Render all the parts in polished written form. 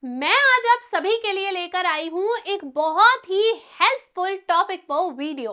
मैं आज आप सभी के लिए लेकर आई हूँ एक बहुत ही हेल्पफुल टॉपिक पर वीडियो।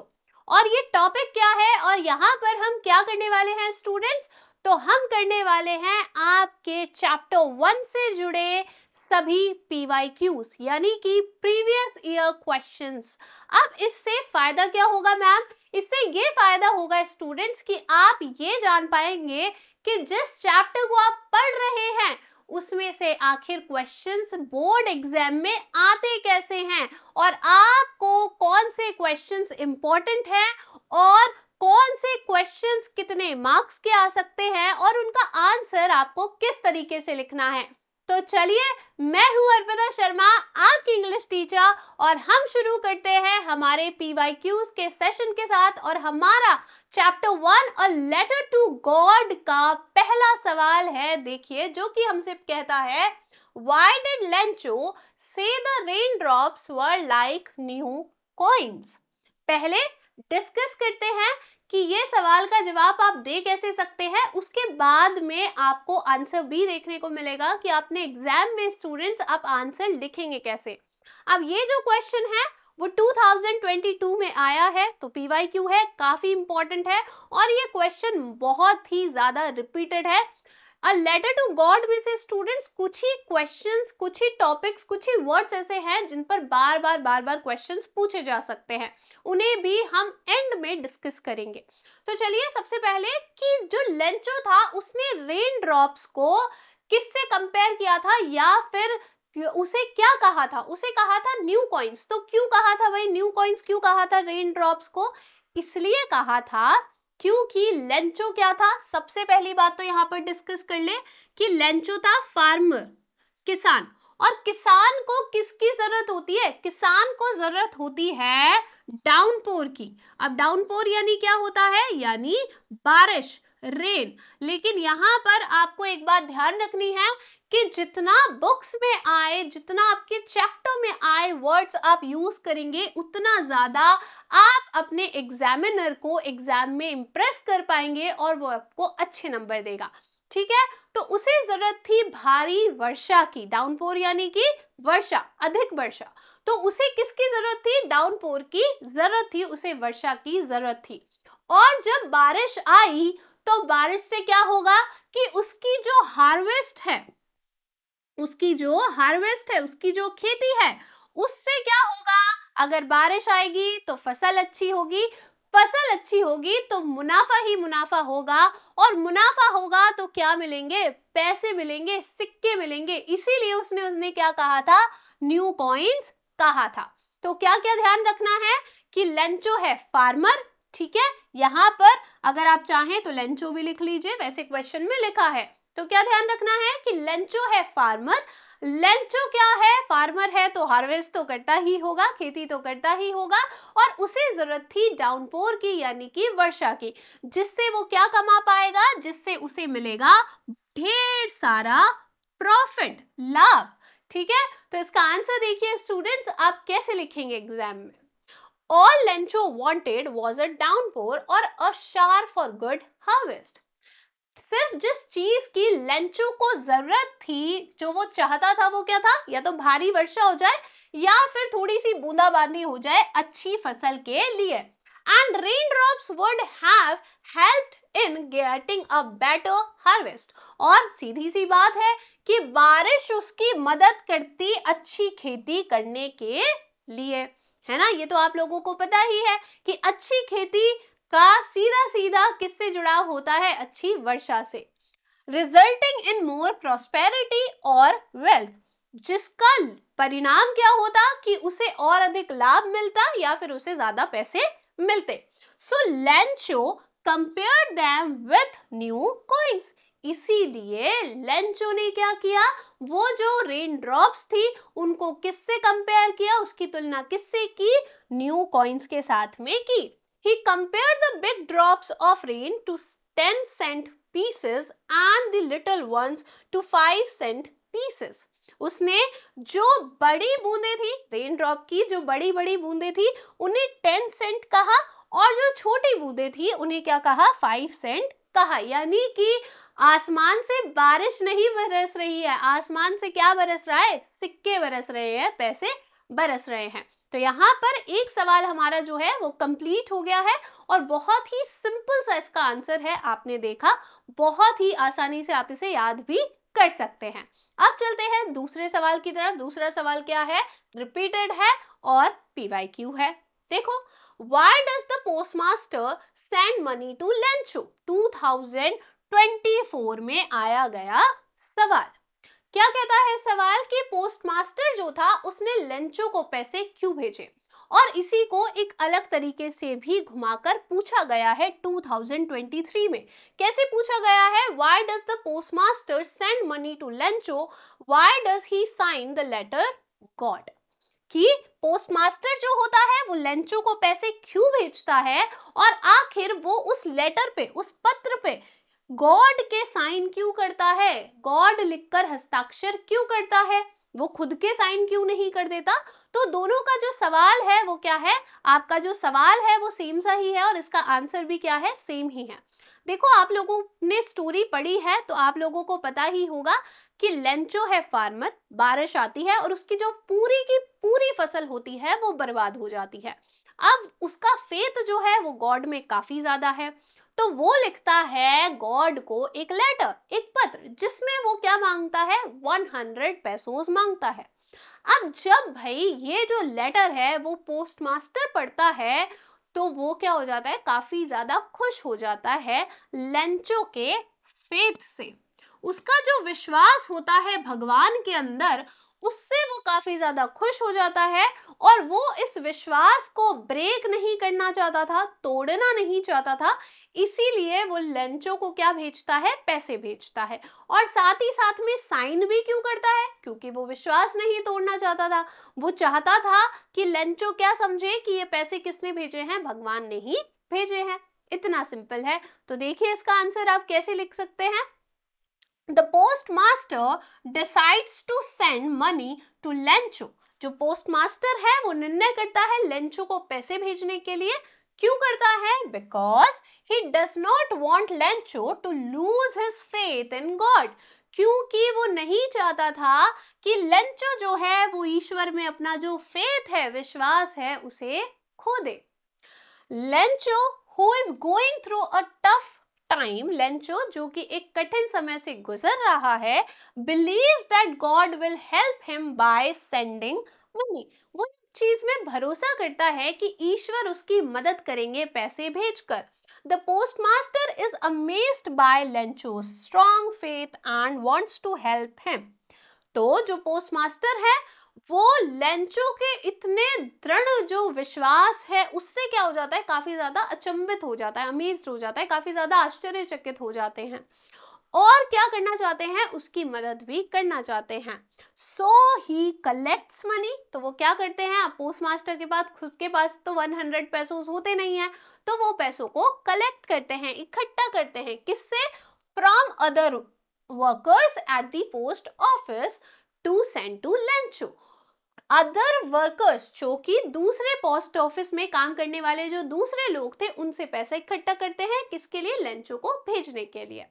और ये टॉपिक क्या है और यहाँ पर हम क्या करने वाले हैं स्टूडेंट्स? तो हम करने वाले हैं आपके चैप्टर 1 से जुड़े सभी PYQs यानी कि प्रीवियस ईयर क्वेश्चंस। अब इससे फायदा क्या होगा मैम? इससे ये फायदा होगा स्टूडेंट्स कि आप ये जान पाएंगे कि जिस चैप्टर को आप पढ़ रहे हैं उसमें से आखिर क्वेश्चंस बोर्ड एग्जाम में आते कैसे हैं और आपको कौन से क्वेश्चंस इंपॉर्टेंट हैं और कौन से क्वेश्चंस कितने मार्क्स के आ सकते हैं और उनका आंसर आपको किस तरीके से लिखना है। तो चलिए, मैं हूं अर्पिता शर्मा, आपकी इंग्लिश टीचर, और हम शुरू करते हैं हमारे PYQs के सेशन के साथ। और हमारा चैप्टर 1 और लेटर टू गॉड का पहला सवाल है, देखिए, जो कि हमसे कहता है Why did Lencho say the raindrops were like new coins? पहले डिस्कस करते हैं कि ये सवाल का जवाब आप दे कैसे सकते हैं। उसके बाद में आपको आंसर भी देखने को मिलेगा कि आपने एग्जाम में स्टूडेंट्स आप आंसर लिखेंगे कैसे। अब ये जो क्वेश्चन है वो 2022 में आया है, तो PYQ है, काफी इंपॉर्टेंट है और ये क्वेश्चन बहुत ही ज्यादा रिपीटेड है। अ लेटर टू गॉड में से स्टूडेंट्स कुछ ही क्वेश्चंस, कुछ ही टॉपिक्स, कुछ ही वर्ड्स ऐसे हैं जिन पर बार बार क्वेश्चंस पूछे जा सकते हैं, उन्हें भी हम एंड में डिस्कस करेंगे। तो चलिए, सबसे पहले कि जो लेंचो था उसने रेन ड्रॉप्स को किससे कंपेयर किया था या फिर उसे क्या कहा था? उसे कहा था न्यू कॉइन्स। तो क्यों कहा था भाई न्यू कॉइन्स, क्यों कहा था रेन ड्रॉप्स को? इसलिए कहा था क्योंकि लेंचो क्या था। सबसे पहली बात तो यहाँ पर डिस्कस कर ले कि लेंचो था फार्मर, किसान। और किसान को किसकी जरूरत होती है? किसान को जरूरत होती है डाउनपोर की। अब डाउनपोर यानी क्या होता है? यानी बारिश, रेन। लेकिन यहाँ पर आपको एक बात ध्यान रखनी है कि जितना बुक्स में आए, जितना आपके चैप्टर में आए वर्ड्स आप यूज करेंगे, उतना ज्यादा आप अपने एग्जामिनर को एग्जाम में इंप्रेस कर पाएंगे और वो आपको अच्छे नंबर देगा। ठीक है, तो उसे जरूरत थी भारी वर्षा की। डाउनपोर यानी कि वर्षा, अधिक वर्षा। तो उसे किसकी जरूरत थी? डाउनपोर की जरूरत थी, उसे वर्षा की जरूरत थी। और जब बारिश आई तो बारिश से क्या होगा कि उसकी जो हार्वेस्ट है, उसकी जो खेती है, उससे क्या होगा? अगर बारिश आएगी तो फसल अच्छी होगी, फसल अच्छी होगी तो मुनाफा ही मुनाफा होगा, और मुनाफा होगा तो क्या मिलेंगे? पैसे मिलेंगे, सिक्के मिलेंगे। इसीलिए उसने क्या कहा था? न्यू कॉइन्स कहा था। तो क्या क्या ध्यान रखना है कि लेंचो है फार्मर, ठीक है। यहाँ पर अगर आप चाहें तो लेंचो भी लिख लीजिए, वैसे क्वेश्चन में लिखा है। तो क्या ध्यान रखना है कि लेंचो है फार्मर। लेंचो क्या है? फार्मर है तो हार्वेस्ट तो करता ही होगा, खेती तो करता ही होगा, और उसे जरूरत थी डाउनपोर की यानी कि वर्षा की, जिससे वो क्या कमा पाएगा? जिससे उसे मिलेगा ढेर सारा प्रॉफिट, लाभ। ठीक है, तो इसका आंसर देखिए स्टूडेंट्स, आप कैसे लिखेंगे एग्जाम में। All Lencho wanted was a downpour or a shower for good harvest. सिर्फ जिस चीज की लेंचो को जरूरत थी, जो वो चाहता था, वो क्या था? या तो भारी वर्षा हो जाए या फिर थोड़ी सी बूंदाबांदी हो जाए अच्छी फसल के लिए। And raindrops would have helped in getting a better harvest. और सीधी सी बात है कि बारिश उसकी मदद करती अच्छी खेती करने के लिए, है ना। ये तो आप लोगों को पता ही है कि अच्छी खेती का सीधा सीधा किससे जुड़ाव होता है? अच्छी वर्षा से। रिजल्टिंग इन मोर प्रॉस्पेरिटी और वेल्थ, जिसका परिणाम क्या होता कि उसे और अधिक लाभ मिलता या फिर उसे ज्यादा पैसे मिलते। So Lencho compared them with new coins. इसीलिए लेंचो ने क्या किया? वो जो रेन ड्रॉप्स थी उनको किससे कंपेयर किया? उसकी तुलना किससे की? न्यू कॉइन्स के साथ में की। He compared the big drops of rain to 10-cent pieces and the little ones to 5-cent pieces. उसने जो बड़ी बूंदें थी, रेन ड्रॉप की जो बड़ी बड़ी बूंदें थी, उन्हें 10 सेंट कहा, और जो छोटी बूंदें थी उन्हें क्या कहा? 5 सेंट कहा। यानी कि आसमान से बारिश नहीं बरस रही है, आसमान से क्या बरस रहा है? सिक्के बरस रहे हैं, पैसे बरस रहे हैं। तो यहाँ पर एक सवाल हमारा जो है वो कंप्लीट हो गया है और बहुत ही सिंपल सा इसका आंसर है, आपने देखा, बहुत ही आसानी से आप इसे याद भी कर सकते हैं। अब चलते हैं दूसरे सवाल की तरफ। दूसरा सवाल क्या है? रिपीटेड है और PYQ है। देखो, why does the postmaster send money to Lencho? 2024 में आया गया सवाल। क्या कहता है सवाल कि पोस्टमास्टर जो था उसने लेंचो को पैसे क्यों भेजे, और इसी को एक अलग तरीके से भी घुमाकर पूछा गया है 2023 में। कैसे पूछा गया है? Why does the postmaster send money to Lencho? Why does he sign the letter God? कि पोस्टमास्टर जो होता है वो लेंचो को पैसे क्यों भेजता है, और आखिर वो उस लेटर पे, उस पत्र पे गॉड के साइन क्यों करता है, गॉड लिखकर हस्ताक्षर क्यों करता है, वो खुद के साइन क्यों नहीं कर देता। तो दोनों का जो सवाल है वो क्या है? आपका जो सवाल है वो सेम सा ही है और इसका आंसर भी क्या है? सेम ही है। देखो, आप लोगों ने स्टोरी पढ़ी है तो आप लोगों को पता ही होगा कि लेंचो है फार्मर, बारिश आती है और उसकी जो पूरी की पूरी फसल होती है वो बर्बाद हो जाती है। अब उसका फेथ जो है वो गॉड में काफी ज्यादा है, तो वो लिखता है गॉड को एक लेटर, एक पत्र, जिसमें वो क्या मांगता है? 100 पेसोस मांगता है। अब जब भाई ये जो लेटर है वो पोस्टमास्टर पढ़ता है तो वो क्या हो जाता है? काफी ज्यादा खुश हो जाता है लेंचो के फेथ से। उसका जो विश्वास होता है भगवान के अंदर, उससे वो काफी ज्यादा खुश हो जाता है और वो इस विश्वास को ब्रेक नहीं करना चाहता था, तोड़ना नहीं चाहता था। इसीलिए वो लेंचो को क्या भेजता है? पैसे भेजता है। और साथ ही साथ में साइन भी क्यों करता है? क्योंकि वो विश्वास नहीं तोड़ना चाहता था। वो चाहता था कि लेंचो क्या समझे कि ये पैसे किसने भेजे हैं? भगवान ने ही भेजे हैं। इतना सिंपल है। तो देखिए इसका आंसर आप कैसे लिख सकते हैं? The postmaster decides to send money to Lencho. जो पोस्टमास्टर है वो निर्णय करता है लेंचो को पैसे भेजने के लिए। क्यों करता है? Because he does not want Lencho to lose his faith in God. क्योंकि वो नहीं चाहता था कि लेंचो जो है वो ईश्वर में अपना जो फेथ है, विश्वास है, उसे खो दे। Lencho who is going through a tough time, Lencho जो कि एक कठिन समय से गुजर रहा है, believes that God will help him by sending money. वो चीज में भरोसा करता है कि ईश्वर उसकी मदद करेंगे पैसे भेजकर। The postmaster is amazed by Lencho's strong faith and wants to help him. तो जो पोस्टमास्टर है वो लेंचो के इतने दृढ़ जो विश्वास है उससे क्या हो जाता है? काफी ज्यादा अचंभित हो जाता है, अमेज्ड हो जाता है, काफी ज्यादा आश्चर्यचकित हो जाते हैं और क्या करना चाहते हैं? उसकी मदद भी करना चाहते हैं। सो ही कलेक्ट्स मनी। तो वो क्या करते हैं? अब पोस्टमास्टर के पास खुद के पास तो 100 पेसोस होते नहीं है, तो वो पैसों को कलेक्ट करते हैं, इकट्ठा करते हैं। किससे? From other workers at the post office to send to Lencho. Other workers जो कि दूसरे पोस्ट ऑफिस में काम करने वाले जो दूसरे लोग थे, उनसे पैसा इकट्ठा करते हैं। किसके लिए? लेंचो को भेजने के लिए।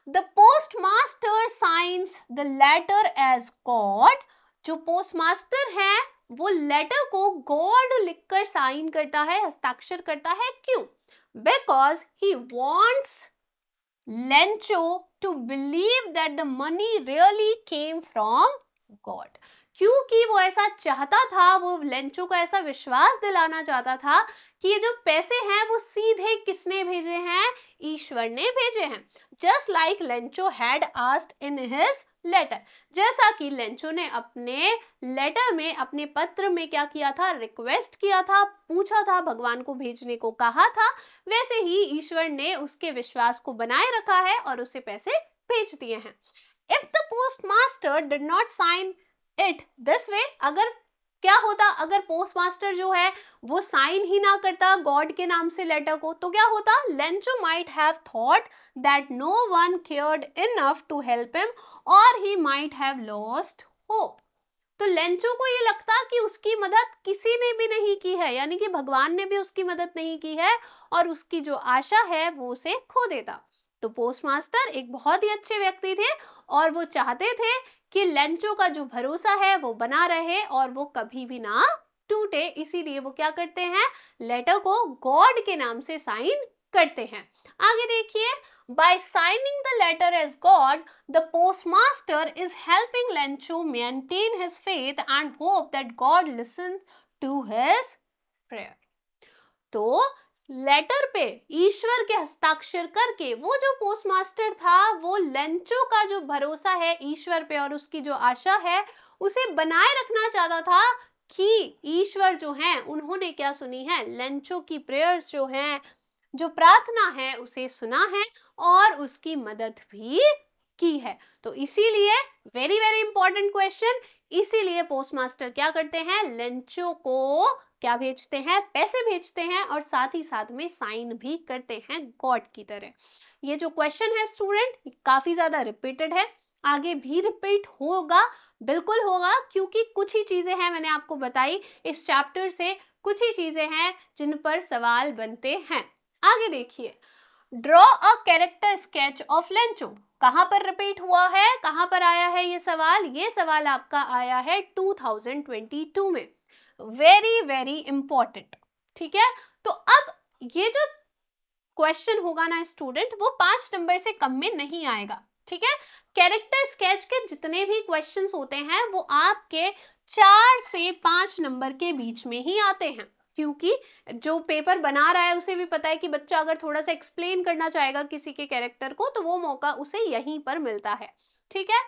The postmaster signs the letter as God. जो पोस्टमास्टर है वो लेटर को गॉड लिखकर साइन करता है, हस्ताक्षर करता है। क्यों? Because he wants Lencho to believe that the money really came from God. क्योंकि वो ऐसा चाहता था, वो लेंचो को ऐसा विश्वास दिलाना चाहता था कि ये जो पैसे हैं वो सीधे किसने भेजे हैं? ईश्वर ने भेजे हैं। Just like Lencho had asked in his letter. जैसा कि लेंचो ने अपने लेटर में, अपने पत्र में क्या किया था? रिक्वेस्ट किया था, पूछा था, भगवान को भेजने को कहा था, वैसे ही ईश्वर ने उसके विश्वास को बनाए रखा है और उसे पैसे भेज दिए हैं। If the postmaster did not sign it this way, अगर क्या होता? अगर पोस्टमास्टर जो है वो साइन ही ना करता गॉड के नाम से लेटर को, तो क्या होता? Lencho might have thought that no one cared enough to help him और he might have lost hope. तो लेंचो को ये लगता कि उसकी मदद किसी ने भी नहीं की है, यानी कि भगवान ने भी उसकी मदद नहीं की है और उसकी जो आशा है वो उसे खो देता। तो पोस्टमास्टर एक बहुत ही अच्छे व्यक्ति थे और वो चाहते थे कि लेंचो का जो भरोसा है वो बना रहे और वो कभी भी ना टूटे, इसीलिए वो क्या करते हैं, लेटर को गॉड के नाम से साइन करते हैं। आगे देखिए, by signing the letter as God, the postmaster is helping Lencho maintain his faith and hope that God listens to his prayer. तो लेटर पे ईश्वर के हस्ताक्षर करके वो जो पोस्टमास्टर था वो लेंचो का जो भरोसा है ईश्वर पे और उसकी जो आशा है उसे बनाए रखना चाहता था कि ईश्वर जो है उन्होंने क्या सुनी है, लेंचो की प्रेयर्स जो हैं, जो प्रार्थना है उसे सुना है और उसकी मदद भी की है। तो इसीलिए वेरी वेरी इंपॉर्टेंट क्वेश्चन, इसीलिए पोस्टमास्टर क्या करते हैं, लेंचो को क्या भेजते हैं, पैसे भेजते हैं और साथ ही साथ में साइन भी करते हैं गॉड की तरह। ये जो क्वेश्चन है स्टूडेंट काफी ज्यादा रिपीटेड है, आगे भी रिपीट होगा, बिल्कुल होगा, क्योंकि कुछ ही चीजें हैं मैंने आपको बताई इस चैप्टर से, कुछ ही चीजें हैं जिन पर सवाल बनते हैं। आगे देखिए, draw a character sketch of Lencho, कहां पर रिपीट हुआ है, कहां पर आया है ये सवाल, ये सवाल आपका आया है 2022 में, वेरी वेरी इंपॉर्टेंट। ठीक है, तो अब ये जो क्वेश्चन होगा ना स्टूडेंट वो 5 नंबर से कम में नहीं आएगा। ठीक है, कैरेक्टर स्केच के जितने भी क्वेश्चंस होते हैं वो आपके 4 से 5 नंबर के बीच में ही आते हैं, क्योंकि जो पेपर बना रहा है उसे भी पता है कि बच्चा अगर थोड़ा सा एक्सप्लेन करना चाहेगा किसी के कैरेक्टर को तो वो मौका उसे यहीं पर मिलता है। ठीक है,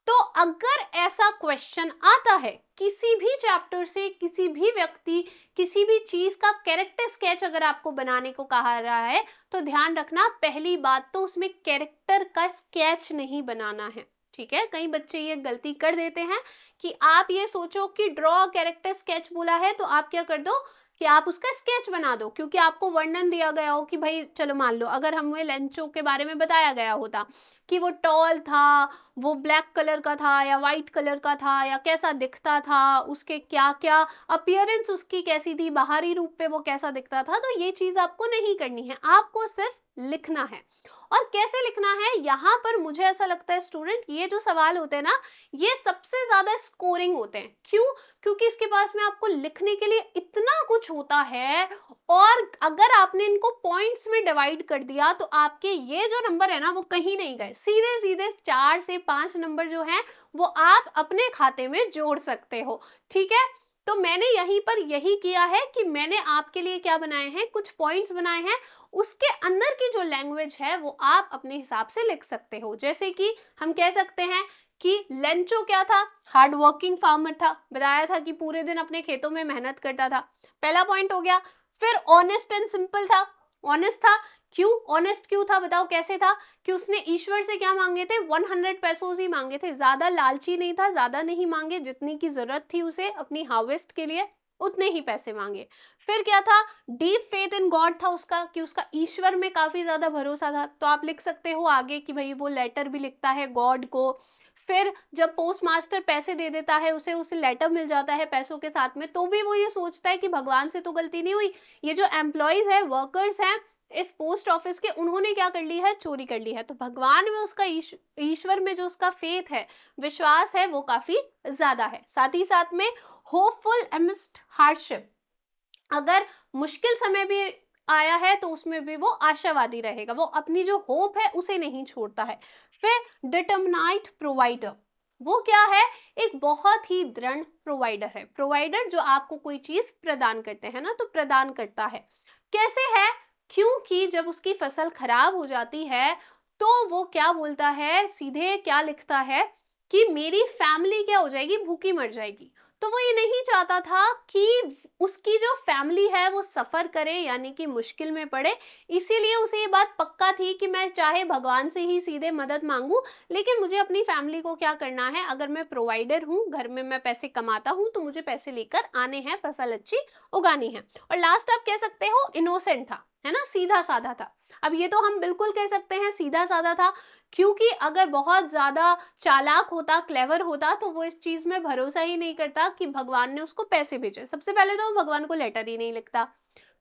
तो अगर ऐसा क्वेश्चन आता है किसी भी चैप्टर से, किसी भी व्यक्ति, किसी भी चीज का कैरेक्टर स्केच अगर आपको बनाने को कहा रहा है तो ध्यान रखना, पहली बात तो उसमें कैरेक्टर का स्केच नहीं बनाना है। ठीक है, कई बच्चे ये गलती कर देते हैं कि आप ये सोचो कि ड्रॉ कैरेक्टर स्केच बोला है तो आप क्या कर दो कि आप उसका स्केच बना दो, क्योंकि आपको वर्णन दिया गया हो कि भाई चलो मान लो अगर हमें लेंचो के बारे में बताया गया होता कि वो टॉल था, वो ब्लैक कलर का था या वाइट कलर का था या कैसा दिखता था, उसके क्या क्या अपीयरेंस उसकी कैसी थी, बाहरी रूप पे वो कैसा दिखता था, तो ये चीज आपको नहीं करनी है, आपको सिर्फ लिखना है। और कैसे लिखना है, यहाँ पर मुझे ऐसा लगता है स्टूडेंट ये जो सवाल होते हैं ना ये सबसे ज्यादा स्कोरिंग होते हैं। क्यों? क्योंकि इसके पास में आपको लिखने के लिए इतना कुछ होता है और अगर आपने इनको पॉइंट्स में डिवाइड कर दिया तो आपके ये जो नंबर है ना वो कहीं नहीं गए, सीधे सीधे 4 से 5 नंबर जो है वो आप अपने खाते में जोड़ सकते हो। ठीक है, तो मैंने यहीं पर यही किया है कि मैंने आपके लिए क्या बनाए हैं, कुछ पॉइंट्स बनाए हैं, उसके अंदर की जो लैंग्वेज है वो आप अपने हिसाब से लिख सकते हो। जैसे कि हम कह सकते हैं कि लेंचो क्या था, हार्ड वर्किंग फार्मर था, बताया था कि पूरे दिन अपने खेतों में मेहनत करता था, पहला पॉइंट हो गया। फिर ऑनेस्ट एंड सिंपल था, ऑनेस्ट था, क्यों ऑनेस्ट क्यों था बताओ कैसे था, कि उसने ईश्वर से क्या मांगे थे, 100 पैसों ही मांगे थे, ज्यादा लालची नहीं था, ज्यादा नहीं मांगे, जितनी की जरूरत थी उसे अपनी हार्वेस्ट के लिए उतने ही पैसे मांगे। फिर क्या था, डीप फेथ इन गॉड था उसका, कि उसका ईश्वर में काफी ज्यादा भरोसा था। तो आप लिख सकते हो आगे कि भाई वो लेटर भी लिखता है गॉड को। फिर जब पोस्ट मास्टर पैसे दे देता है उसे लेटर मिल जाता है पैसों के साथ में, तो भी वो ये सोचता है कि भगवान से तो गलती नहीं हुई, ये जो एम्प्लॉयज है, वर्कर्स हैं इस पोस्ट ऑफिस के, उन्होंने क्या कर ली है, चोरी कर ली है। तो भगवान में उसका ईश्वर में जो उसका फेथ है, विश्वास है, वो काफी ज्यादा है। साथ ही साथ में होपफुल एमिस्ट हार्डशिप, अगर मुश्किल समय भी आया है तो उसमें भी वो आशावादी रहेगा, वो अपनी जो होप है उसे नहीं छोड़ता है। फिर डिटरमिनाइट प्रोवाइडर, वो क्या है, एक बहुत ही दृढ़ प्रोवाइडर है। प्रोवाइडर जो आपको कोई चीज प्रदान करते हैं ना, तो प्रदान करता है, कैसे है, क्योंकि जब उसकी फसल खराब हो जाती है तो वो क्या बोलता है, सीधे क्या लिखता है कि मेरी फैमिली क्या हो जाएगी, भूखी मर जाएगी। तो वो ये नहीं चाहता था कि उसकी जो फैमिली है वो सफर करे, यानी कि मुश्किल में पड़े, इसीलिए उसे ये बात पक्का थी कि मैं चाहे भगवान से ही सीधे मदद मांगू, लेकिन मुझे अपनी फैमिली को क्या करना है, अगर मैं प्रोवाइडर हूँ, घर में मैं पैसे कमाता हूँ, तो मुझे पैसे लेकर आने हैं, फसल अच्छी उगानी है। और लास्ट आप कह सकते हो इनोसेंट था, है ना, सीधा साधा था। अब ये तो हम बिल्कुल कह सकते हैं सीधा साधा था, क्योंकि अगर बहुत ज्यादा चालाक होता, क्लेवर होता, तो वो इस चीज में भरोसा ही नहीं करता कि भगवान ने उसको पैसे भेजे। सबसे पहले तो वो भगवान को लेटर ही नहीं लिखता,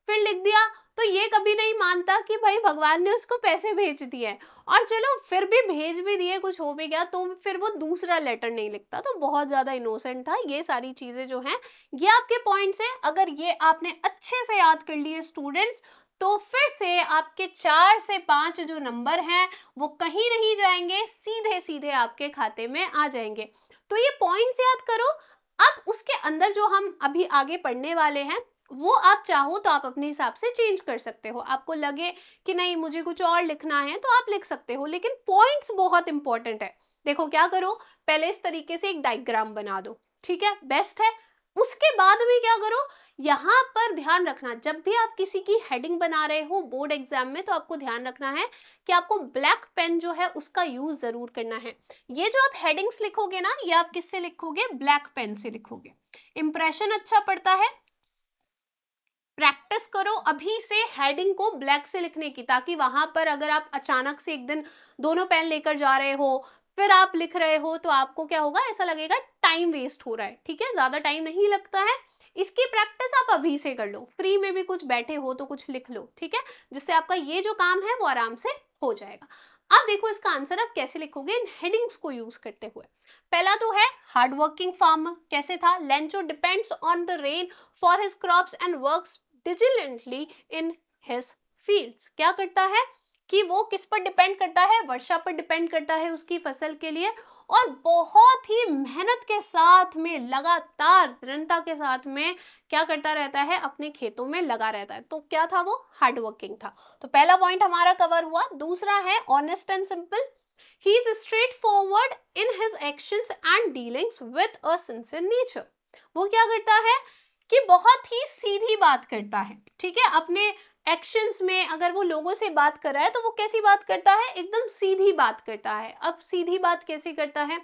फिर लिख दिया, तो ये कभी नहीं मानता कि भाई भगवान ने उसको पैसे भेज दिए, और चलो फिर भी भेज भी दिए, कुछ हो भी गया, तो फिर वो दूसरा लेटर नहीं लिखता। तो बहुत ज्यादा इनोसेंट था। ये सारी चीजें जो हैं, ये आपके पॉइंट्स हैं। अगर ये आपने अच्छे से याद कर लिए स्टूडेंट्स, तो फिर से आपके 4 से 5 जो नंबर हैं वो कहीं नहीं जाएंगे, सीधे सीधे आपके खाते में आ जाएंगे। तो ये पॉइंट्स याद करो। अब उसके अंदर जो हम अभी आगे पढ़ने वाले हैं, वो आप चाहो तो आप अपने हिसाब से चेंज कर सकते हो। आपको लगे कि नहीं मुझे कुछ और लिखना है तो आप लिख सकते हो, लेकिन पॉइंट्स बहुत इंपॉर्टेंट है। देखो क्या करो, पहले इस तरीके से एक डायग्राम बना दो, ठीक है, बेस्ट है। उसके बाद में क्या करो, यहाँ पर ध्यान रखना, जब भी आप किसी की हेडिंग बना रहे हो बोर्ड एग्जाम में, तो आपको ध्यान रखना है कि आपको ब्लैक पेन जो है उसका यूज जरूर करना है। ये जो आप हेडिंग्स लिखोगे ना, ये आप किससे लिखोगे, ब्लैक पेन से लिखोगे। इंप्रेशन अच्छा पड़ता है। प्रैक्टिस करो अभी से हेडिंग को ब्लैक से लिखने की, ताकि वहां पर अगर आप अचानक से एक दिन दोनों पेन लेकर जा रहे हो, फिर आप लिख रहे हो, तो आपको क्या होगा, ऐसा लगेगा टाइम वेस्ट हो रहा है। ठीक है, ज्यादा टाइम नहीं लगता है। इसकी प्रैक्टिस आप अभी से कर लो, फ्री में भी कुछ बैठे हो तो कुछ लिख लो, ठीक है, जिससे आपका ये जो काम है वो आराम से हो जाएगा। अब देखो इसका आंसर आप कैसे लिखोगे इन हेडिंग्स को यूज करते हुए। पहला तो है हार्ड वर्किंग फार्मर। कैसे था, Lencho depends on the rain for his crops and works diligently in his fields। क्या करता है कि वो किस पर डिपेंड करता है, वर्षा पर डिपेंड करता है उसकी फसल के लिए, और बहुत ही मेहनत के साथ में, लगातार दृढ़ता के साथ में क्या करता रहता है, अपने खेतों में लगा रहता है। तो क्या था, वो हार्ड वर्किंग था। तो पहला पॉइंट हमारा कवर हुआ। दूसरा है honest and simple. He is straight forward in his actions and dealings with a sincere nature. वो क्या करता है कि बहुत ही सीधी बात करता है, ठीक है, अपने एक्शंस में अगर वो लोगों से बात कर रहा है तो वो कैसी बात करता है, एकदम सीधी बात करता है। अब सीधी बात कैसे करता है,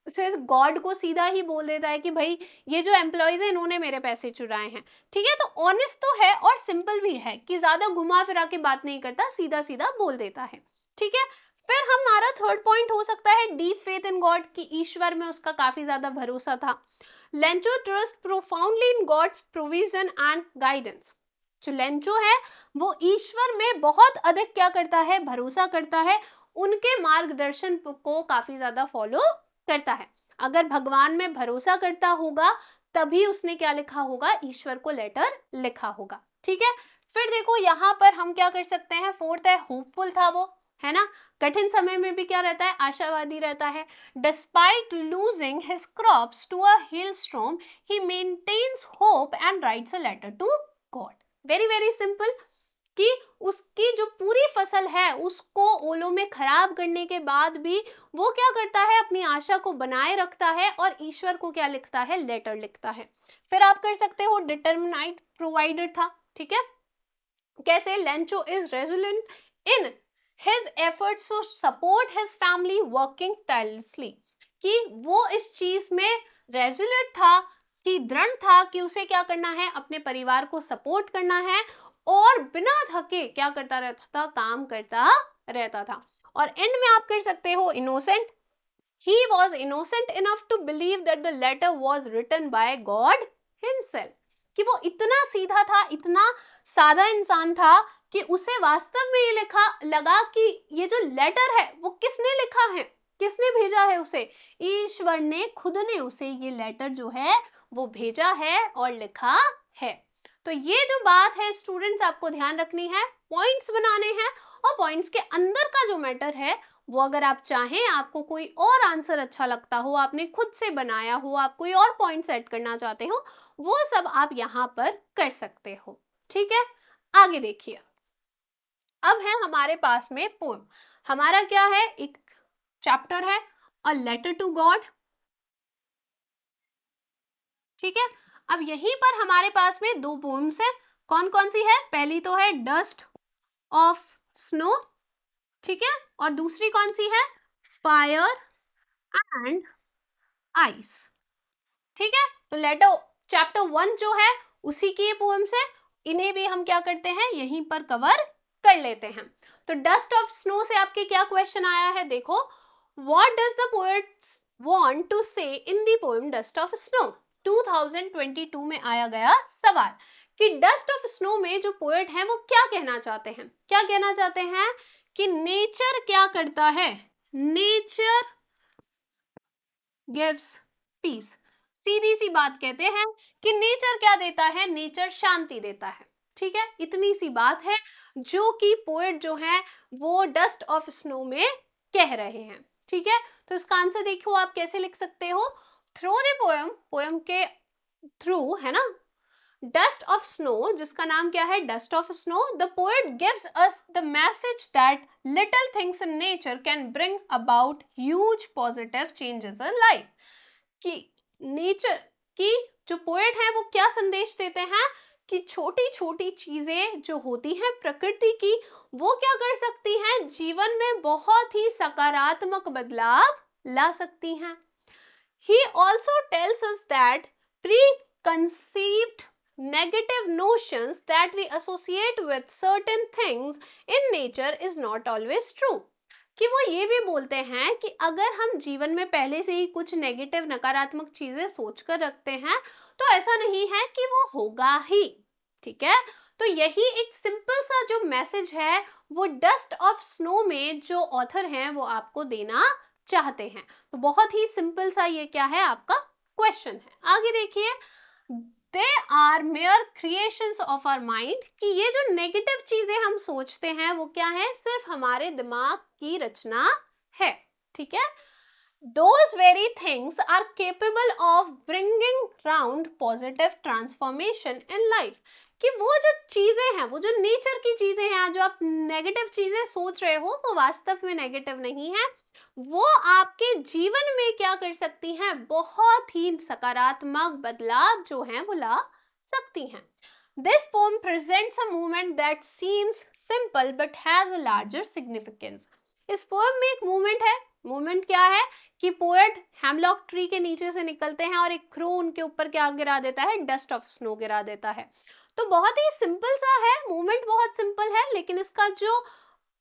सिर्फ गॉड को सीधा ही बोल देता है कि भाई ये जो एम्प्लॉयज है इन्होंने मेरे पैसे चुराए हैं, ठीक है। तो ऑनेस्ट तो है और सिंपल भी है कि ज्यादा घुमा फिरा के बात नहीं करता, सीधा सीधा बोल देता है, ठीक है। फिर हमारा थर्ड पॉइंट हो सकता है डीप फेथ इन गॉड, की ईश्वर में उसका काफी ज्यादा भरोसा था। Lencho trust profoundly in God's provision and guidance. जो लेंचो है वो ईश्वर में बहुत अधिक क्या करता है, भरोसा करता है, उनके मार्गदर्शन को काफी ज्यादा फॉलो करता है। अगर भगवान में भरोसा करता होगा तभी उसने क्या लिखा होगा, ईश्वर को लेटर लिखा होगा, ठीक है। फिर देखो यहाँ पर हम क्या कर सकते हैं, फोर्थ है होपफुल था वो, है ना, कठिन समय में भी क्या रहता है, आशावादी रहता है। Despite losing his crops to a hailstorm, he maintains hope and writes a letter to God. Very very simple कि उसकी जो पूरी फसल है उसको ओलों में खराब करने के बाद भी वो क्या करता है, अपनी आशा को बनाए रखता है और ईश्वर को क्या लिखता है, लेटर लिखता है। फिर आप कर सकते हो डिटरमिनाइट प्रोवाइडर था, ठीक है। कैसे, Lencho is resilient in his efforts to support his family working tirelessly, कि वो इस चीज में रेजुलेट था, कि दृढ़ था कि उसे क्या करना है, अपने परिवार को सपोर्ट करना है, और बिना थके क्या करता रहता था, काम करता रहता था। और एंड में आप कर सकते हो innocent. he was innocent enough to believe that the letter was written by God himself, कि वो इतना सीधा था, इतना सादा इंसान था कि उसे वास्तव में ये लिखा लगा कि ये जो लेटर है वो किसने लिखा है, किसने भेजा है उसे, ईश्वर ने खुद ने उसे ये लेटर जो है वो भेजा है और लिखा है। तो ये जो बात है स्टूडेंट्स आपको ध्यान रखनी है, पॉइंट्स बनाने हैं, और पॉइंट्स के अंदर का जो मैटर है वो अगर आप चाहें, आपको कोई और आंसर अच्छा लगता हो, आपने खुद से बनाया हो, आप कोई और पॉइंट्स ऐड करना चाहते हो, वो सब आप यहाँ पर कर सकते हो, ठीक है। आगे देखिए, अब है हमारे पास में पोएम। हमारा क्या है, एक चैप्टर है अ लेटर टू गॉड, ठीक है। अब यहीं पर हमारे पास में दो पोएम्स है। कौन कौन सी है, पहली तो है डस्ट ऑफ स्नो, ठीक है, और दूसरी कौन सी है, फायर एंड आइस, ठीक है। तो लेटर चैप्टर 1 जो है उसी की ये पोएम्स है, इन्हें भी हम क्या करते हैं, यहीं पर कवर कर लेते हैं। तो डस्ट ऑफ स्नो से आपके क्या क्वेश्चन आया है, देखो, what does the poet want to say in the poem dust of snow. 2022 में आया गया सवाल कि डस्ट ऑफ स्नो में जो पोएट है वो क्या कहना चाहते हैं, क्या कहना चाहते हैं कि नेचर क्या करता है, नेचर गिव्स पीस। सीधी सी बात कहते हैं कि नेचर क्या देता है, नेचर शांति देता है। ठीक है, इतनी सी बात है जो कि पोएट जो है वो डस्ट ऑफ स्नो में कह रहे हैं। ठीक है, तो इसका आंसर देखो आप कैसे लिख सकते हो, थ्रू द पोएम, पोएम के थ्रू, है ना, डस्ट ऑफ स्नो, जिसका नाम क्या है, dust of snow, the poet gives us the message that little things in nature can bring about huge positive changes in life. कि नेचर की जो पोएट है वो क्या संदेश देते हैं कि छोटी छोटी चीजें जो होती हैं प्रकृति की, वो क्या कर सकती हैं, जीवन में बहुत ही सकारात्मक बदलाव ला सकती हैं। He also tells us that preconceived negative notions that we associate with certain things in nature is not always true। कि वो ये भी बोलते हैं कि अगर हम जीवन में पहले से ही कुछ नेगेटिव नकारात्मक चीजें सोचकर रखते हैं तो ऐसा नहीं है कि वो होगा ही। ठीक है, तो यही एक सिंपल सा जो मैसेज है वो डस्ट ऑफ स्नो में जो ऑथर हैं वो आपको देना चाहते हैं। तो बहुत ही सिंपल सा ये क्या है, आपका क्वेश्चन है। आगे देखिए, they are mere creations of our mind, कि ये जो नेगेटिव चीजें हम सोचते हैं वो क्या है, सिर्फ हमारे दिमाग की रचना है। ठीक है, those very things are capable of bringing round positive transformation in life। कि वो जो चीजें हैं, वो जो नेचर की चीजें हैं, जो आप नेगेटिव चीजें सोच रहे हो वो वास्तव में नेगेटिव नहीं है, वो आपके जीवन में क्या कर सकती हैं, बहुत ही सकारात्मक बदलाव जो हैं वो ला सकती हैं। This poem presents a movement that seems simple but has a larger significance। इस पोएम में एक मूवमेंट है, मूवमेंट क्या है कि पोएट हेमलॉक ट्री के नीचे से निकलते हैं और एक क्रो उनके ऊपर क्या गिरा देता है, डस्ट ऑफ स्नो गिरा देता है। तो बहुत ही सिंपल सा है, मूवमेंट बहुत सिंपल है, लेकिन इसका जो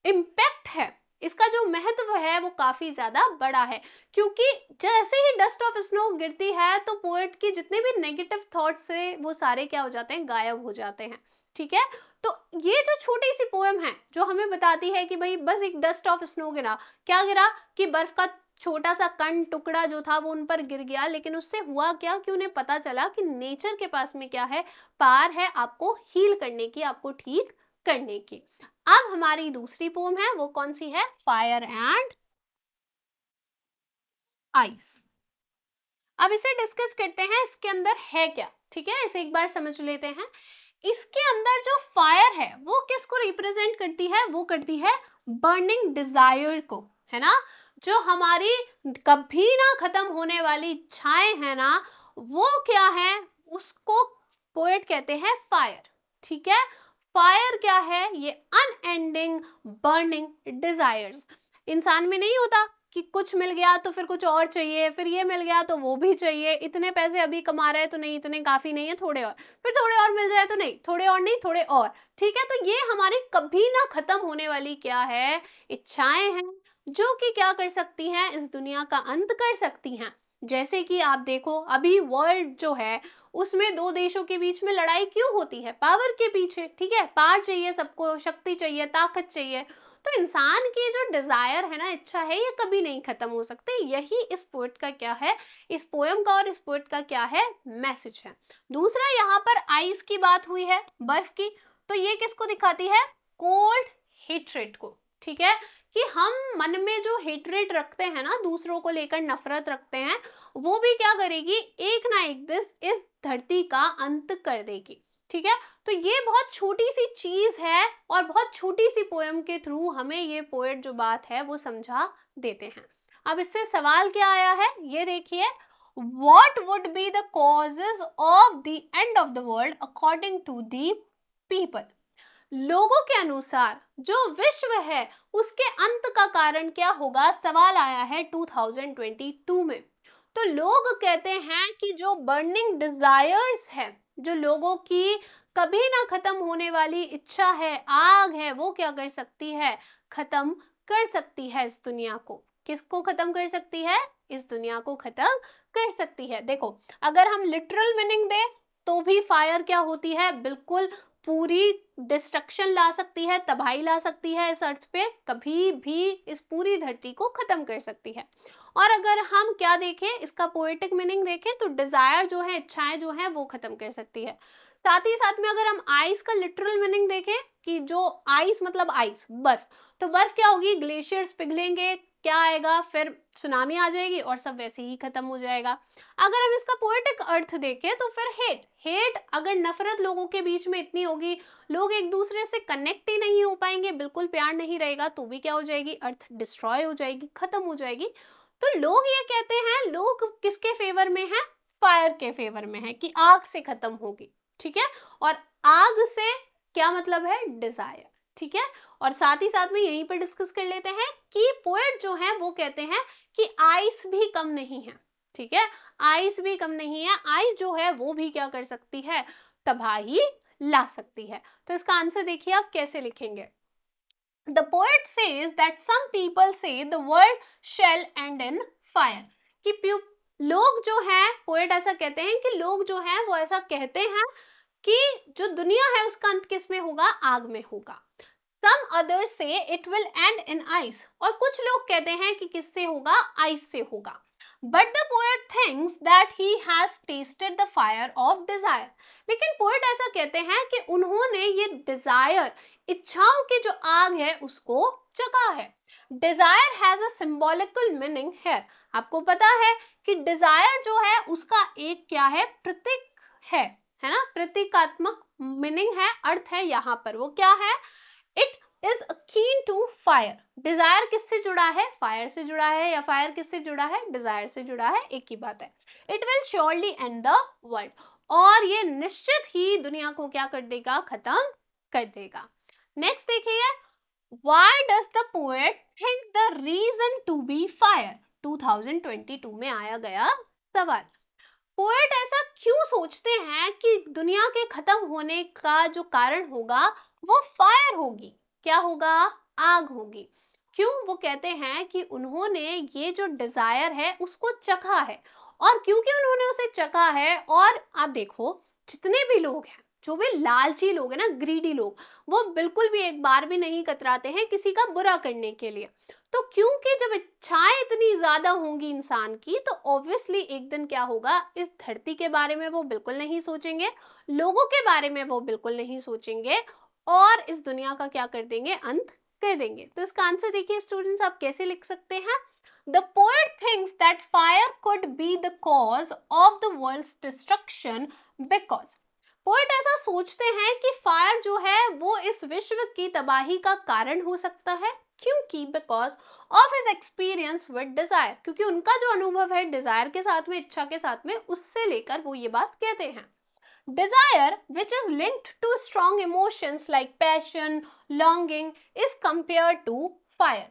इम्पैक्ट है, इसका जो महत्व है वो काफी ज्यादा बड़ा है, क्योंकि जैसे ही डस्ट ऑफ स्नो गिरती है तो पोएट की जितने भी नेगेटिव थॉट्स है वो सारे क्या हो जाते हैं, गायब हो जाते हैं। ठीक है, तो ये जो छोटी सी पोएम है जो हमें बताती है कि भाई बस एक डस्ट ऑफ स्नो गिरा, क्या गिरा कि बर्फ का छोटा सा कण टुकड़ा जो था वो उन पर गिर गया, लेकिन उससे हुआ क्या कि उन्हें पता चला कि नेचर के पास में क्या है, पार है आपको हील करने की, आपको ठीक करने की। अब हमारी दूसरी पोम है, वो कौन सी है, फायर एंड आइस। अब इसे डिस्कस करते हैं, इसके अंदर है क्या। ठीक है, इसे एक बार समझ लेते हैं। इसके अंदर जो फायर है वो किसको रिप्रेजेंट करती है, वो करती है बर्निंग डिजायर को, है ना, जो हमारी कभी ना खत्म होने वाली इच्छाएं है ना, वो क्या है, उसको पोएट कहते हैं फायर। ठीक है, फायर क्या है, ये अनएंडिंग बर्निंग डिजायर्स। इंसान में नहीं होता कि कुछ मिल गया तो फिर कुछ और चाहिए, फिर ये मिल गया तो वो भी चाहिए, इतने पैसे अभी कमा रहे तो नहीं, इतने काफी नहीं है, थोड़े और, फिर थोड़े और मिल जाए तो नहीं, थोड़े और नहीं, थोड़े और। ठीक है, तो ये हमारी कभी ना खत्म होने वाली क्या है, इच्छाएं हैं, जो कि क्या कर सकती हैं, इस दुनिया का अंत कर सकती हैं। जैसे कि आप देखो अभी वर्ल्ड जो है उसमें दो देशों के बीच में लड़ाई क्यों होती है, पावर के पीछे। ठीक है, पावर चाहिए सबको, शक्ति चाहिए, ताकत चाहिए। तो इंसान की जो डिजायर है ना, इच्छा है, ये कभी नहीं खत्म हो सकती। यही इस पोएट का क्या है, इस पोएम का और इस पोएट का क्या है, मैसेज है। दूसरा, यहाँ पर आइस की बात हुई है, बर्फ की, तो ये किसको दिखाती है, कोल्ड हेट्रेड को। ठीक है, कि हम मन में जो हेट्रेड रखते हैं ना, दूसरों को लेकर नफरत रखते हैं, वो भी क्या करेगी, एक ना एक दिन इस धरती का अंत कर देगी। ठीक है, तो ये बहुत छोटी सी चीज है और बहुत छोटी सी पोएम के थ्रू हमें ये पोएट जो बात है वो समझा देते हैं। अब इससे सवाल क्या आया है, ये देखिए, what would be the causes of the end of the world according to the people। लोगों के अनुसार जो विश्व है उसके अंत का कारण क्या होगा, सवाल आया है 2022 में। तो लोग कहते हैं कि जो बर्निंग डिजायर्स है, जो लोगों की कभी ना खत्म होने वाली इच्छा है, आग है, वो क्या कर सकती है, खत्म कर सकती है इस दुनिया को। किसको खत्म कर सकती है, इस दुनिया को खत्म कर सकती है। देखो, अगर हम लिटरल मीनिंग दें तो भी फायर क्या होती है, बिल्कुल पूरी डिस्ट्रक्शन ला सकती है, तबाही ला सकती है इस अर्थ पे, कभी भी इस पूरी धरती को खत्म कर सकती है। और अगर हम क्या देखें, इसका पोएटिक मीनिंग देखें तो डिजायर जो है, इच्छाएं जो है वो खत्म कर सकती है। साथ ही साथ में अगर हम आइस का लिटरल मीनिंग देखें कि जो आइस मतलब आइस, बर्फ, तो बर्फ क्या होगी, ग्लेशियर्स पिघलेंगे, क्या आएगा, फिर सुनामी आ जाएगी और सब वैसे ही खत्म हो जाएगा। अगर हम इसका पोएटिक अर्थ देखें तो फिर हेट अगर नफरत लोगों के बीच में इतनी होगी, लोग एक दूसरे से कनेक्ट ही नहीं हो पाएंगे, बिल्कुल प्यार नहीं रहेगा, तो भी क्या हो जाएगी, अर्थ डिस्ट्रॉय हो जाएगी, खत्म हो जाएगी। तो लोग ये कहते हैं, लोग किसके फेवर में है, फायर के फेवर में है कि आग से खत्म होगी, ठीक है। और आग से क्या मतलब है, डिजायर, ठीक है। और साथ ही साथ में यहीं पर डिस्कस कर लेते हैं कि पोएट जो है वो कहते हैं कि आइस भी कम नहीं है, ठीक है, आइस भी कम नहीं है, आइस जो है वो भी क्या कर सकती है, तबाही ला सकती है। तो इसका आंसर देखिए आप कैसे लिखेंगे। The poet says that some people say the world shall end in fire, कि लोग जो है, पोएट ऐसा कहते हैं कि लोग जो है वो ऐसा कहते हैं कि जो दुनिया है उसका अंत किस में होगा, आग में होगा। Some others say it will end in ice, और कुछ लोग कहते हैं कि किससे होगा, आइस से होगा। But the poet thinks that he has tasted the fire of desire, लेकिन पोएट ऐसा कहते हैं कि उन्होंने ये डिजायर, इच्छाओं की जो आग है उसको चखा है। Desire has a symbolical meaning है, आपको पता है कि डिजायर जो है उसका एक क्या है, प्रतीक है ना, प्रतीकात्मक मीनिंग है, अर्थ है यहाँ पर, वो क्या है, it is keen to fire. Desire किससे जुड़ा है, फायर से जुड़ा है, या फायर किससे जुड़ा है, डिजायर से जुड़ा है, एक ही बात है। It will surely and the world, और ये निश्चित ही दुनिया को क्या कर देगा, खत्म कर देगा। नेक्स्ट देखिए, why does the poet think the reason to be fire, 2022 में आया गया सवाल। पोएट ऐसा क्यों सोचते हैं कि दुनिया के खत्म होने का जो कारण होगा वो फायर होगी, क्या होगा, आग होगी। क्यों, वो कहते हैं कि उन्होंने ये जो डिजायर है उसको चखा है, और क्योंकि उन्होंने उसे चखा है, और आप देखो जितने भी लोग हैं, जो भी लालची लोग हैं ना, ग्रीडी लोग, वो बिल्कुल भी एक बार भी नहीं कतराते हैं किसी का बुरा करने के लिए। तो क्योंकि जब इच्छाएं इतनी ज्यादा होंगी इंसान की, तो ऑब्वियसली एक दिन क्या होगा, इस धरती के बारे में वो बिल्कुल नहीं सोचेंगे, लोगों के बारे में वो बिल्कुल नहीं सोचेंगे, और इस दुनिया का क्या कर देंगे, अंत कर देंगे। तो इसका आंसर देखिए स्टूडेंट्स आप कैसे लिख सकते हैं। The poet thinks that fire could be the cause of the world's destruction because, poet ऐसा सोचते हैं कि फायर जो है वो इस विश्व की तबाही का कारण हो सकता है, क्योंकि because of his experience with desire, क्योंकि उनका जो अनुभव है डिजायर के साथ में, इच्छा के साथ में, उससे लेकर वो ये बात कहते हैं। Desire which is linked to strong emotions like passion, longing is compare to fire.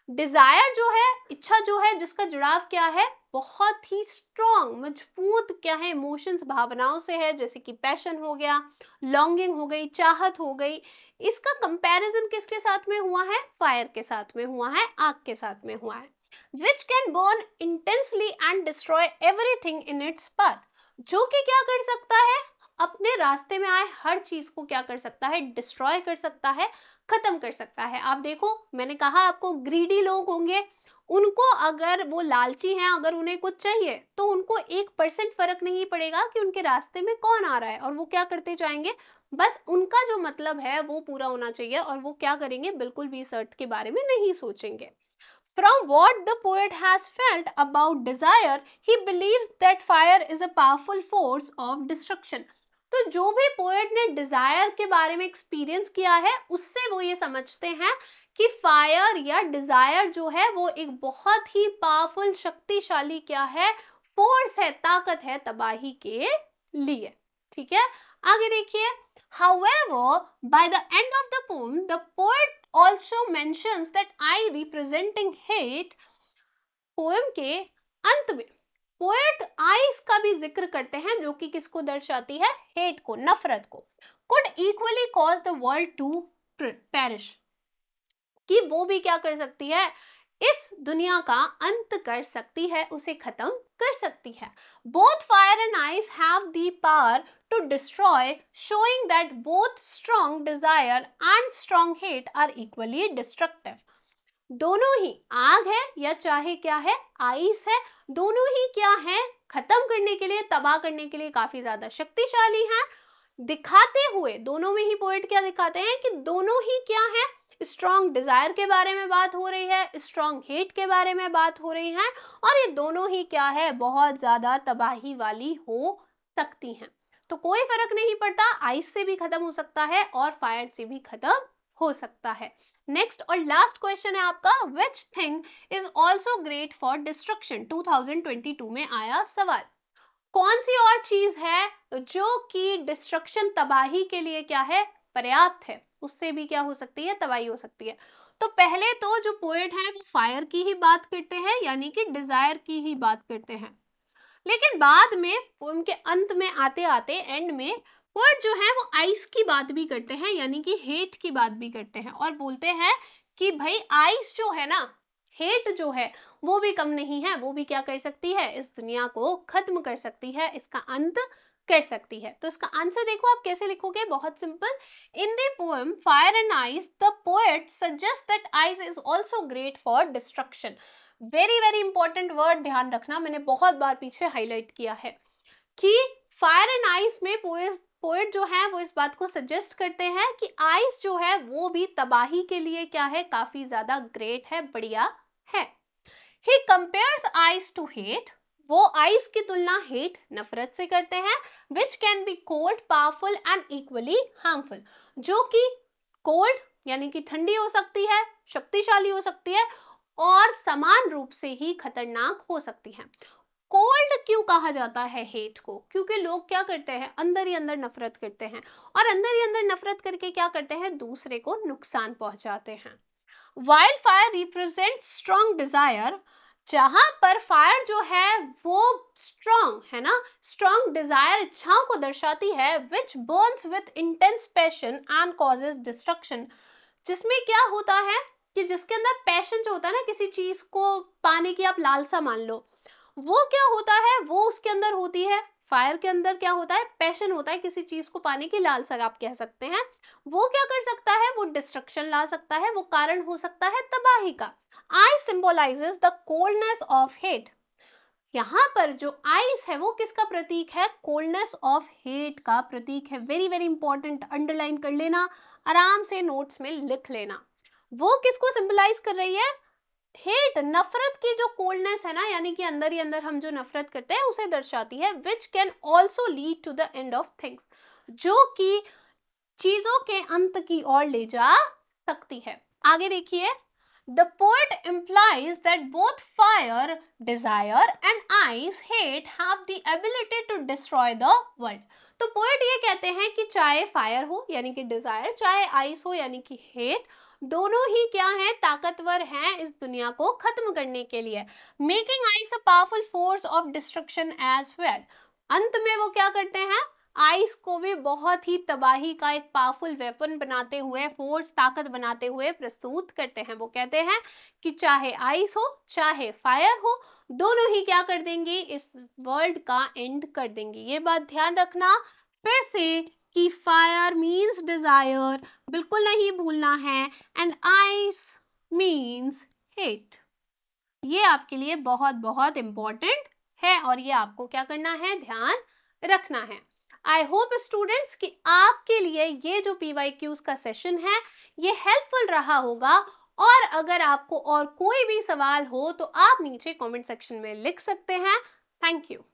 Desire जो है, इच्छा जो है, जिसका जुड़ाव क्या है, बहुत ही स्ट्रॉन्ग, मजबूत क्या है, इमोशंस, भावनाओं से है, जैसे कि पैशन हो गया, लॉन्गिंग हो गई, चाहत हो गई। इसका कंपैरिजन किसके साथ में हुआ है, फायर के साथ में हुआ है, आग के साथ में हुआ है। Which can burn intensely and destroy everything in its path, जो कि क्या कर सकता है, अपने रास्ते में आए हर चीज को क्या कर सकता है, डिस्ट्रॉय कर सकता है, खत्म कर सकता है। आप देखो, मैंने कहा आपको ग्रीडी लोग होंगे, उनको अगर वो लालची हैं, अगर उन्हें कुछ चाहिए तो उनको 1% फर्क नहीं पड़ेगा कि उनके रास्ते में कौन आ रहा है, और वो क्या करते जाएंगे, बस उनका जो मतलब है वो पूरा होना चाहिए, और वो क्या करेंगे, बिल्कुल भी इस अर्थ के बारे में नहीं सोचेंगे। From what the poet has felt about desire, he believes that fire is a powerful force of destruction. तो जो भी पोएट ने डिजायर के बारे में एक्सपीरियंस किया है, उससे वो ये समझते हैं कि फायर या डिजायर जो है वो एक बहुत ही पावरफुल, शक्तिशाली क्या है, फोर्स है, ताकत है तबाही के लिए, ठीक है। आगे देखिए, however, by the end of the poem, the poet also mentions that I representing hate, poem के अंत में पोएट आइस का भी जिक्र करते हैं, जो कि किसको दर्शाती है, हेट को, नफरत को। could equally cause the world to perish, कि वो भी क्या कर सकती है, इस दुनिया का अंत कर सकती है, उसे खत्म कर सकती है। Both fire and ice have the power to destroy, showing that both strong desire and strong hate are equally destructive. दोनों ही, आग है या चाहे क्या है आइस है, दोनों ही क्या है खत्म करने के लिए, तबाह करने के लिए काफी ज्यादा शक्तिशाली हैं। दिखाते हुए दोनों में ही पोएट क्या दिखाते हैं कि दोनों ही क्या है, स्ट्रॉन्ग डिजायर के बारे में बात हो रही है, स्ट्रॉन्ग हेट के बारे में बात हो रही है, और ये दोनों ही क्या है बहुत ज्यादा तबाही वाली हो सकती हैं। तो कोई फर्क नहीं पड़ता, आइस से भी खत्म हो सकता है और फायर से भी खत्म हो सकता है। नेक्स्ट और लास्ट क्वेश्चन है आपका, which thing is also great for destruction. 2022 में आया सवाल, कौन सी और चीज है जो कि डिस्ट्रक्शन तबाही के लिए क्या है पर्याप्त है, उससे भी क्या हो सकती है तबाही हो सकती है। तो पहले तो जो पोएट है वो फायर की ही बात करते हैं, यानी कि डिजायर की ही बात करते हैं, लेकिन बाद में पोएम के अंत में आते आते एंड में पोएट जो है वो आइस की बात भी करते हैं, यानी कि हेट की बात भी करते हैं, और बोलते हैं कि भाई आइस जो है ना, हेट जो है वो भी कम नहीं है, वो भी क्या कर सकती है, इस दुनिया को खत्म कर सकती है, इसका अंत कर सकती है। तो इसका आंसर देखो आप कैसे लिखोगे, बहुत simple. In the poem fire and ice the poet suggest that ice is also great for destruction. Very very important word, ध्यान रखना, मैंने बहुत बार पीछे हाईलाइट किया है कि फायर एंड आइस में पोएट जो है वो इस बात को सजेस्ट करते हैं कि आइस जो है वो भी तबाही के लिए क्या है, काफी ज्यादा ग्रेट है, बढ़िया है। He compares ice to hate, वो आइस की तुलना हेट नफरत से करते हैं, which can be cold, powerful and equally harmful, जो कि कोल्ड यानी कि ठंडी हो सकती है, शक्तिशाली हो सकती है, और समान रूप से ही खतरनाक हो सकती है। कोल्ड क्यों कहा जाता है हेट को, क्योंकि लोग क्या करते हैं अंदर ही अंदर नफरत करते हैं, और अंदर ही अंदर नफरत करके क्या करते हैं दूसरे को नुकसान पहुंचाते हैं। Wild fire represent strong Dzire, जहां पर फायर जो है वो स्ट्रॉन्ग है ना, स्ट्रॉन्ग डिजायर इच्छाओं को दर्शाती है, which burns with intense passion and causes destruction, जिसमें क्या होता है कि जिसके अंदर पैशन जो होता है ना, किसी चीज को पाने की आप लालसा मान लो, वो क्या होता है, वो उसके अंदर होती है। फायर के अंदर क्या होता है, पैशन होता है, किसी चीज को पाने की लालसा आप कह सकते हैं। वो क्या कर सकता है, वो डिस्ट्रक्शन ला सकता है, वो कारण हो सकता है तबाही का। Ice symbolizes the coldness of hate, यहाँ पर जो आइस है वो किसका प्रतीक है, कोल्डनेस ऑफ हेट का प्रतीक है। वेरी वेरी इंपॉर्टेंट, अंडरलाइन कर लेना, आराम से नोट्स में लिख लेना। वो किसको सिंबलाइज कर रही है, हेट, नफरत की जो कोल्डनेस है ना, यानी कि अंदर ही अंदर हम जो नफरत करते हैं उसे दर्शाती है, which can also lead to the end of things, जो कि चीजों के अंत की ओर ले जा सकती है। आगे देखिए, the poet implies that both fire, desire and ice, hate have the ability to destroy the world। तो पोएट ये कहते हैं कि चाहे फायर हो यानी कि डिजायर, चाहे आइस हो यानी कि हेट, दोनों ही क्या है ताकतवर हैं इस दुनिया को खत्म करने के लिए। Making ice a powerful force of destruction as well, अंत में वो क्या करते हैं, आइस को भी बहुत ही तबाही का एक पावरफुल वेपन बनाते हुए, फोर्स, ताकत बनाते हुए प्रस्तुत करते हैं। वो कहते हैं कि चाहे आइस हो चाहे फायर हो, दोनों ही क्या कर देंगे, इस वर्ल्ड का एंड कर देंगे। ये बात ध्यान रखना फिर से कि फायर मीन्स डिजायर, बिल्कुल नहीं भूलना है, एंड आइस मीन्स हेट। ये आपके लिए बहुत बहुत इंपॉर्टेंट है और ये आपको क्या करना है, ध्यान रखना है। आई होप स्टूडेंट्स कि आपके लिए ये जो PYQs का सेशन है ये हेल्पफुल रहा होगा, और अगर आपको और कोई भी सवाल हो तो आप नीचे कमेंट सेक्शन में लिख सकते हैं। Thank you.